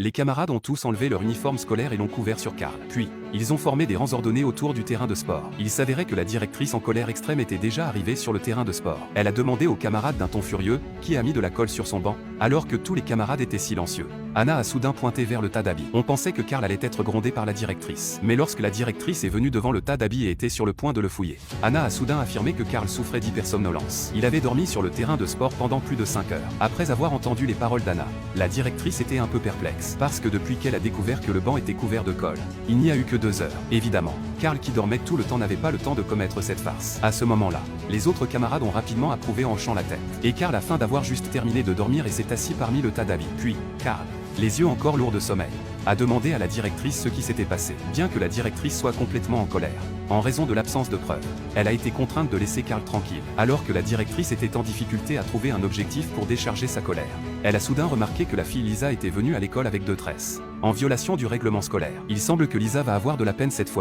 Les camarades ont tous enlevé leur uniforme scolaire et l'ont couvert sur Karl. Puis, ils ont formé des rangs ordonnés autour du terrain de sport. Il s'avérait que la directrice en colère extrême était déjà arrivée sur le terrain de sport. Elle a demandé aux camarades d'un ton furieux, qui a mis de la colle sur son banc, alors que tous les camarades étaient silencieux. Anna a soudain pointé vers le tas d'habits. On pensait que Karl allait être grondé par la directrice. Mais lorsque la directrice est venue devant le tas d'habits et était sur le point de le fouiller, Anna a soudain affirmé que Karl souffrait d'hypersomnolence. Il avait dormi sur le terrain de sport pendant plus de 5 heures. Après avoir entendu les paroles d'Anna, la directrice était un peu perplexe, parce que depuis qu'elle a découvert que le banc était couvert de colle, il n'y a eu que 2 heures. Évidemment, Karl qui dormait tout le temps n'avait pas le temps de commettre cette farce. À ce moment-là, les autres camarades ont rapidement approuvé en hochant la tête. Et Karl a faim d'avoir juste terminé de dormir et s'est assis parmi le tas d'habits. Puis, Karl, les yeux encore lourds de sommeil, a demandé à la directrice ce qui s'était passé. Bien que la directrice soit complètement en colère, en raison de l'absence de preuves, elle a été contrainte de laisser Karl tranquille. Alors que la directrice était en difficulté à trouver un objectif pour décharger sa colère, elle a soudain remarqué que la fille Lisa était venue à l'école avec 2 tresses, en violation du règlement scolaire. Il semble que Lisa va avoir de la peine cette fois-ci.